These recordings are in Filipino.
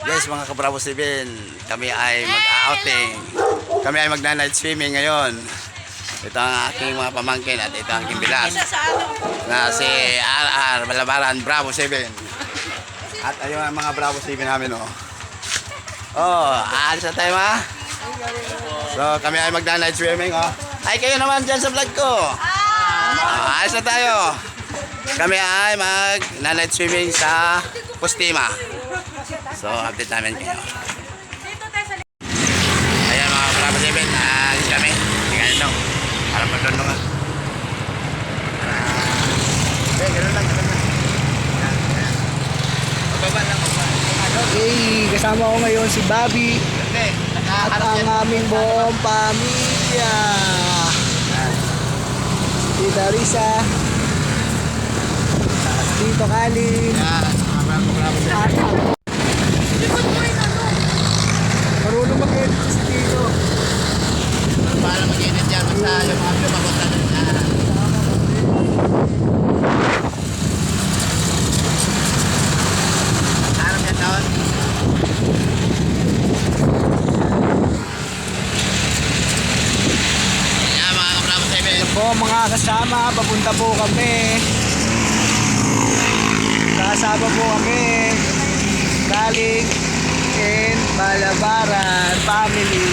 Yes, mga kabravo civil, kami ay mag-outing. Kami ay magna-night swimming ngayon. Ito ang aking mga pamangkin at ito ang aking bilas na si RR Balabaran Bravo 7. At ayun ang mga Bravo 7 namin, oh. Oh, aalis na tayo, ma. So, kami ay magna-night swimming, oh. Ay, kayo naman dyan sa vlog ko. Aalis na tayo. Kami ay mag-night swimming sa Pustima. So, update namin kayo. Ayan mga Bravo 7, alis kami. Tingnan nyo. Para magdoon nga. Ganun lang. Mababa lang. Okay, kasama ko ngayon si Bobby at ang aming buong pamilya. Tita Risa, Tito Kalin, at marunong mag-edit si Tito. Para mag-edit yan, basta yung mga video papunta na. Harap yan doon. Ayan mga Bravo 7. Ito po mga kasama, papunta po kami. Kasama po kami galing in Balabaran family.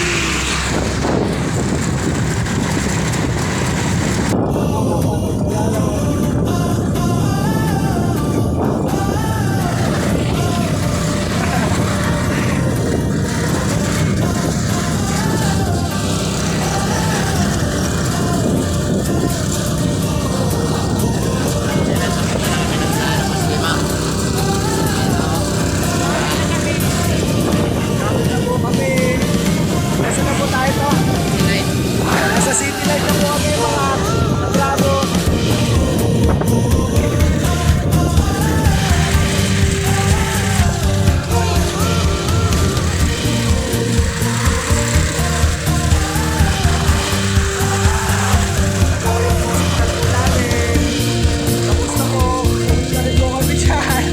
Nasa City Light na po kami mga Bravo. Kamusta po? Kamusta rin po kami dyan?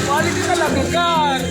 Quality talaga, Gar.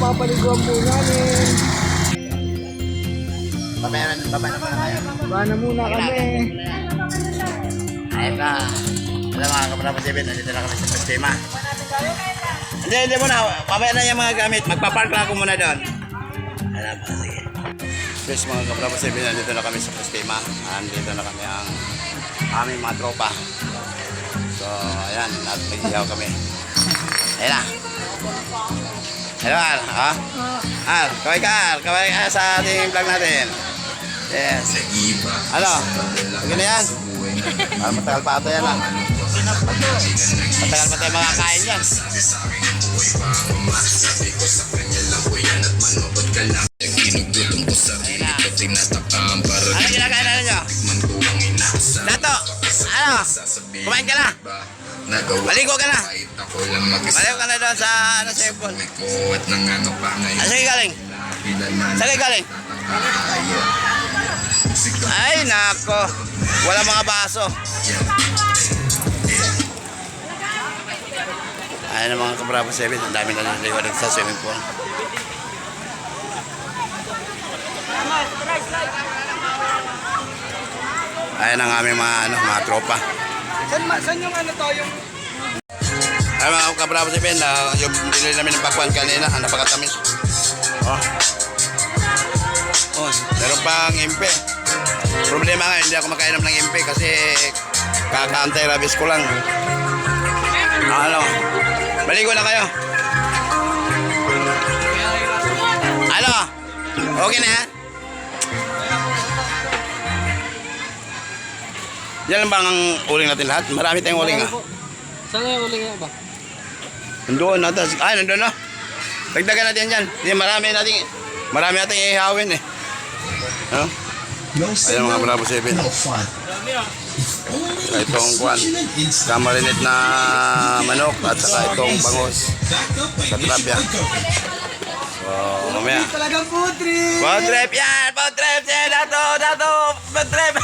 mapapaliguan po namin. Baba na muna kayo. Baba na muna kami. Ayun na. Wala mga kabrabas event, nandito na kami sa Sistema. Hindi muna. Mamaya na yung mga gamit. Magpapark na ako muna doon. Alam mo, sige. Yes, mga kabrabas event, nandito na kami sa Sistema. Nandito na kami ang aming mga tropa. So, ayan. Nag-ihaw kami. Ayan na. Hello, Al. Ha? Al, kaway ka sa ating vlog natin. Yes. Ano? Okay na yan? Matagal pa ito yan lang. Matagal pa tayo makakain yan. Ano ginagawa na ninyo? Dato! Ano? Kumain ka na? Maligo ka na? Maligo ka na doon sa cellphone. Ano sa'yo galing? Sa'yo galing? Ay, nako. Wala mga baso. Ayan ang mga kabrabo 7. Ang dami na naliwa sa swimming pool. Ayan ang aming mga tropa. Saan yung ano to? Yung... Ay mga kabrabo 7, yung binili namin ng pakwan kanina, napakatamis. Oh. Oh, meron pang impe. Problema nga, hindi ako makainom ng impe kasi kaka-anti-rabies ko lang. Ano? Baligo na kayo. Ano? Okay na yan? Yan lang bang ang uling natin lahat? Marami tayong uling ah. Saan yung uling nga ba? Nandoon natin. Ay, nandoon na. Dagdagan natin yan. Hindi, marami natin ihawin eh. Ano? Ayan mga Bravo 7. Saka itong kwan. Kamarinate na manok at saka itong bangos sa tilapia. So, mamaya. Talagang food trip! Food trip yan! Food trip yan! Dato! Food trip!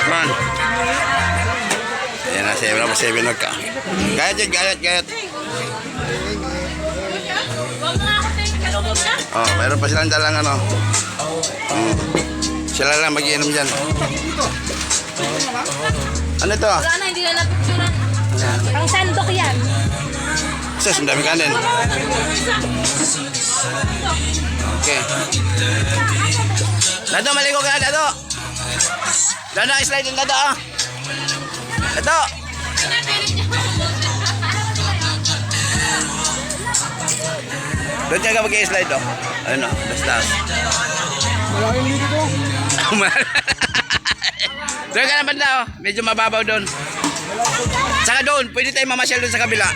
Man. Ayan na si Bravo 7 nagka. Gayat. Oh, mayroon pa silang dalang ano. Sila lang mag-iinom dyan. Ano ito? Wala na, hindi na napicturan. Pang sandok yan. Sus, ang dami kanin. Okay. Dato, maligo ka na, Dato. Dato, slide din, Dato. Dato. Doon ka mag-i-slide, oh. Ano, das. Malaking dito to. Doon ka na banda, oh. Medyo mababaw doon. Saka doon, pwede tayo mamasyal doon sa kabila.